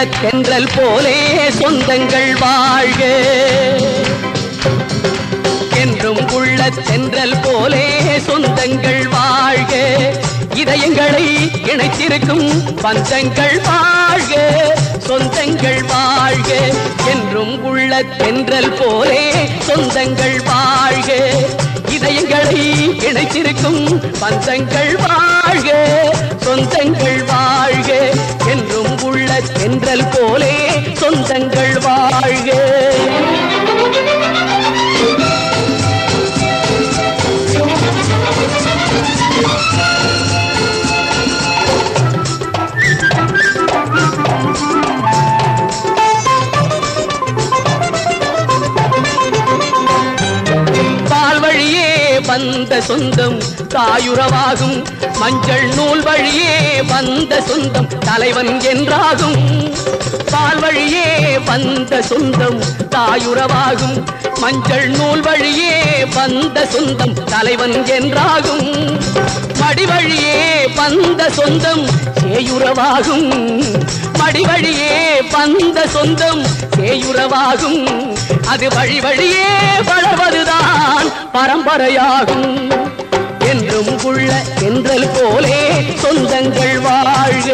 தென்றல் போலே சொந்தங்கள் வாழ்க என்றும் உள்ள தென்றல் போலே சொந்தங்கள் வாழ்க இதயங்களை இணைத்திருக்கும் பந்தங்கள் வாழ்க சொந்தங்கள் வாழ்க என்றும் உள்ள தென்றல் போலே சொந்தங்கள் வாழ்க இதயங்களை இணைத்திருக்கும் பந்தங்கள் வாழ்க சொந்தங்கள் வாழ்க என்றும் உள்ள தென்றல் போலே சொந்தங்கள் வாழ்க வந்த சொந்தம் தாயுறவாகும் மஞ்சள் நூல் வழியே வந்த சொந்தம் தலைவன் என்றாகும் பால் வழியே வந்த சொந்தம் தாயுறவாகும் மஞ்சள் நூல் வழியே வந்த சொந்தம் தலைவன் என்றாகும் மடி வழியே வந்த சொந்தம் சேயுறவாகும் மடி வழியே வந்த சொந்தம் சேயுறவாகும் அது வழி வழியே வளர்வதுதான் பரம்பரையாகும் என்றும் உள்ள தென்றல் போலே சொந்தங்கள் வாழ்க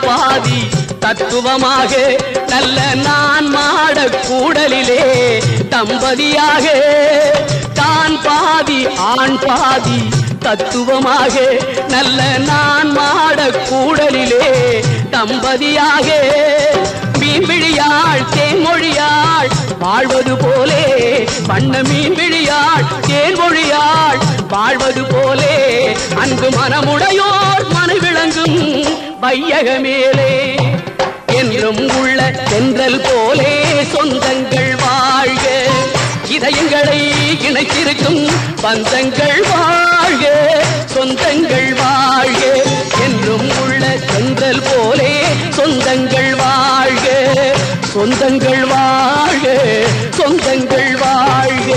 பாதி தத்துவமாக நல்ல நான் மாட கூடலிலே தம்பதியாக தான் பாதி ஆண் பாதி தத்துவமாக நல்ல நான் மாட கூடலிலே தம்பதியாக மீன்விழியாள் தேன்மொழியாள் வாழ்வது போலே வண்ண மீன்விழியாள் தேன்மொழியாள் வாழ்வது போலே அன்பு மனமுடையோர் மனவிளங்கும் வையகமேலே என்றும் உள்ள தென்றல் போலே சொந்தங்கள் வாழ்க இதயங்களை இணைத்திருக்கும் பந்தங்கள் வாழ்க சொந்தங்கள் வாழ்க என்றும் உள்ள தென்றல் போலே சொந்தங்கள் வாழ்க சொந்தங்கள் வாழ்க சொந்தங்கள் வாழ்க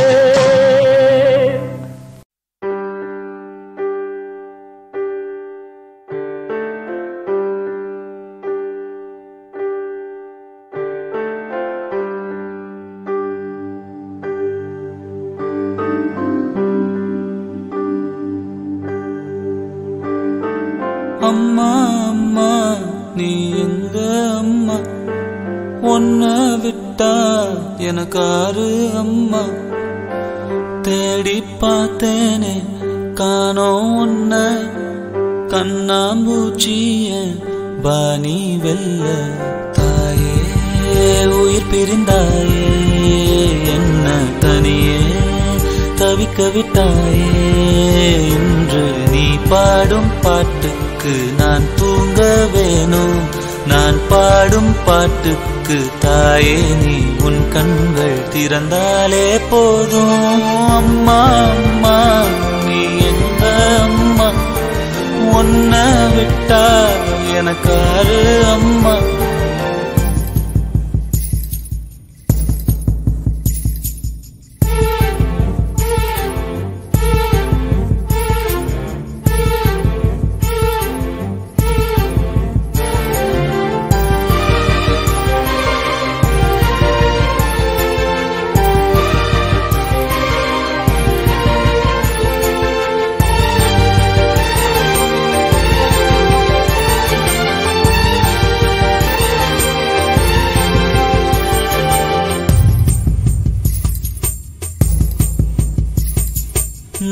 அம்மா அம்மா நீ எங்க அம்மா உன்ன விட்டா எனக்காரு அம்மா தேடி பார்த்தேனே காணோம் உன்ன கண்ணாம்பூச்சிய பாணி வெல்ல தாயே உயிர் பிரிந்தாயே என்ன தனியே தவிக்க விட்டாயே இன்று நீ பாடும் பாட்டுக்கு நான் தூங்க வேணும் நான் பாடும் பாட்டுக்கு தாயே நீ உன் கண்கள் திறந்தாலே போதும் அம்மா அம்மா நீ எங்க அம்மா உன்ன விட்டா எனக்காரு அம்மா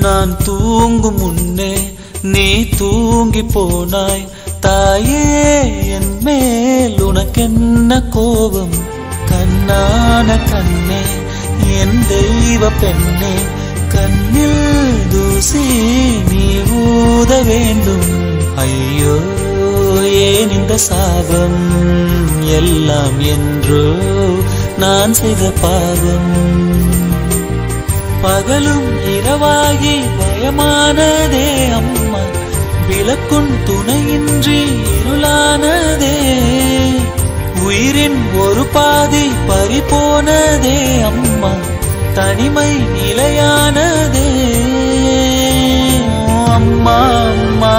நான் தூங்கும் முன்னே நீ தூங்கி போனாய் தாயே என் மேல் உனக்கென்ன கோபம் கண்ணான கண்ணே என் தெய்வ பெண்ணே கண்ணில் தூசி நீ ஊத வேண்டும் ஐயோ ஏன் இந்த சாபம் எல்லாம் என்றோ நான் செய்த பாவம் பகலும் இரவாகி பயமானதே அம்மா, விளக்குன் துணையின்றி இருளானதே, உயிரின் ஒரு பாதி பறிபோனதே அம்மா, தனிமை நிலையானதே. அம்மா அம்மா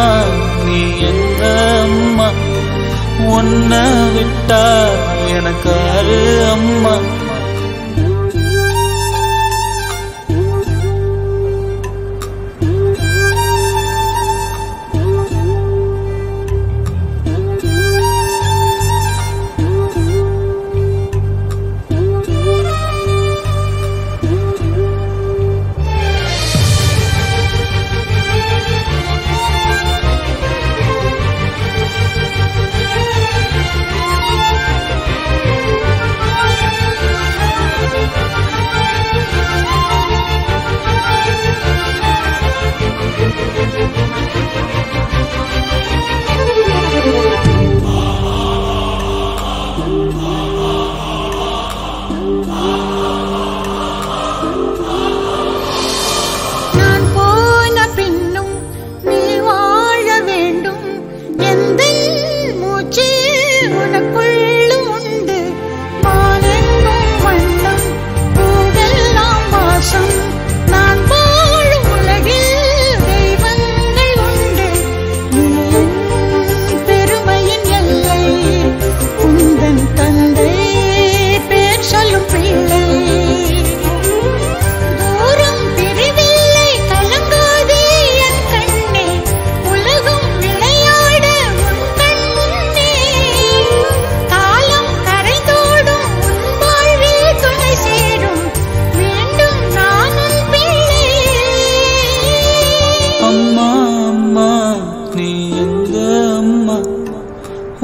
நீ எங்க அம்மா, உன்னை விட்டா எனக்கு யாரு அம்மா.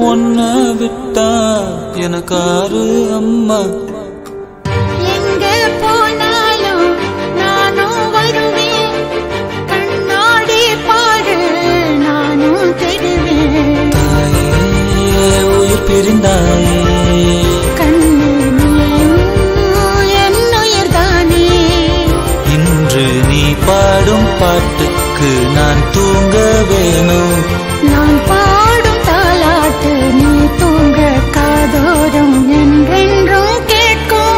உன்னை விட்டா எனக்காரு அம்மா. எங்க போனாலும் நானும் வருவேன், கண்ணாடி பாரு நானும் தெரிவேன். தாயே உயிர் பிரிந்தாயே, கண்ணு நீயும் என்னுயிர் தானே. இன்று நீ பாடும் பாட்டுக்கு நான் தூங்க வேணும். நான் பாடும் தாலாட்டு நீ தூங்க காதோறும் என்றென்றும் கேட்கும்.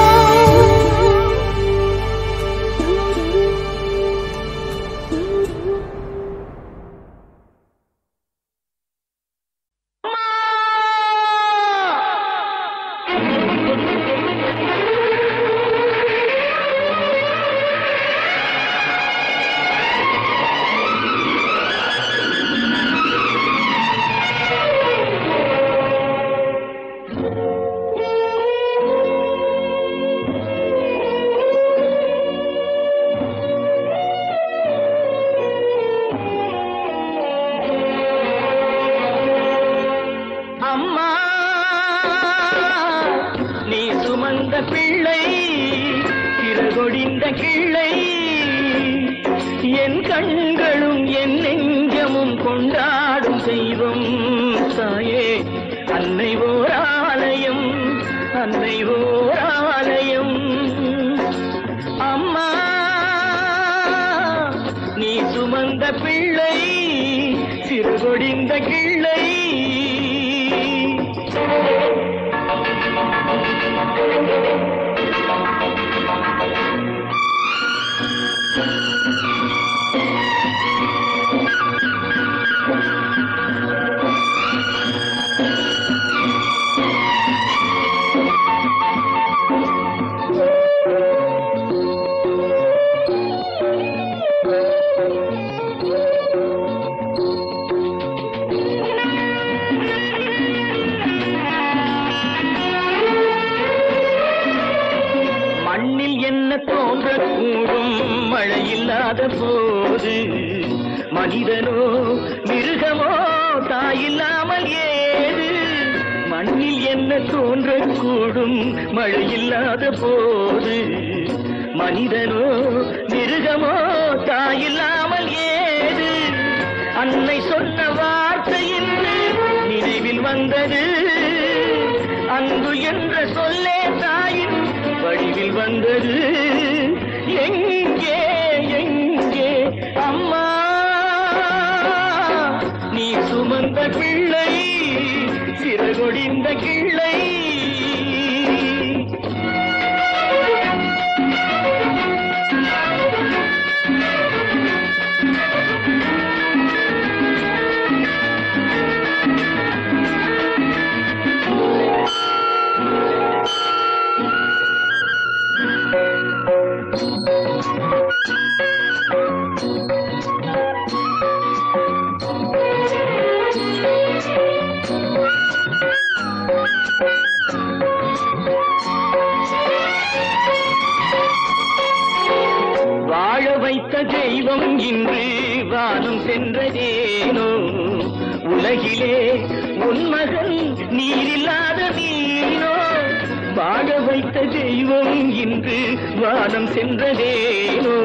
பிள்ளை சிறகொடிந்த கிள்ளை, என் கண்களும் என் நெஞ்சமும் கொண்டாடும் தெய்வம் தாயே. அன்னை ஓர் ஆலயம், அன்னை ஓர் ஆலயம். அம்மா நீ சுமந்த பிள்ளை சிறகொடிந்த கிள்ளை. மண்ணில் என்ன தோன்றக்கூடும் மழையில்லாத போது, மனிதனோ மிருகமோ தாயில்லாமல் ஏது. மண்ணில் என்ன தோன்றக்கூடும் மழையில்லாத போது, மனிதனோ மிருகமோ தாயில்லாமல் ஏது. அன்னை சொன்ன வார்த்தை என்று நினைவில் வந்தது, அன்பு என்ற சொல்லே தாயின் வடிவில் வந்தது. எங்கே எங்கே அம்மா நீ சுமந்த பிள்ளை சிறகொடிந்த கிள்ளை வாழ வைத்த தெய்வம் இன்று வானம் சென்றதேனோ உலகிலே உன் மகன் நீரில்லாத நீனோ வாழ வைத்த தெய்வம் இன்று வானம் சென்றதேனோ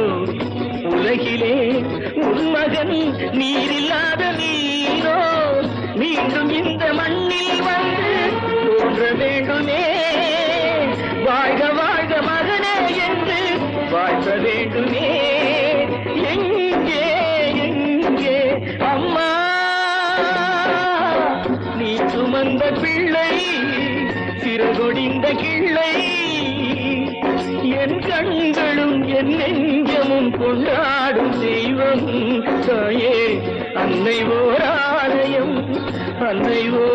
உலகிலே உன் மகன் நீரில்லாத நீனோ மீண்டும் இந்த மண்ணில் வந்து தோன்ற வேண்டுமே வாழ்க வாழ்க மகனே என்று வாழ்த்த வேண்டுமே எங்கே எங்கே அம்மா நீ சுமந்த பிள்ளை சிறகொடிந்த கிள்ளை என் கண்களும் என் நெஞ்சமும் கொண்டாடும் தெய்வம் தாயே அன்னை ஓர் ஆலயம் அன்னை ஓர்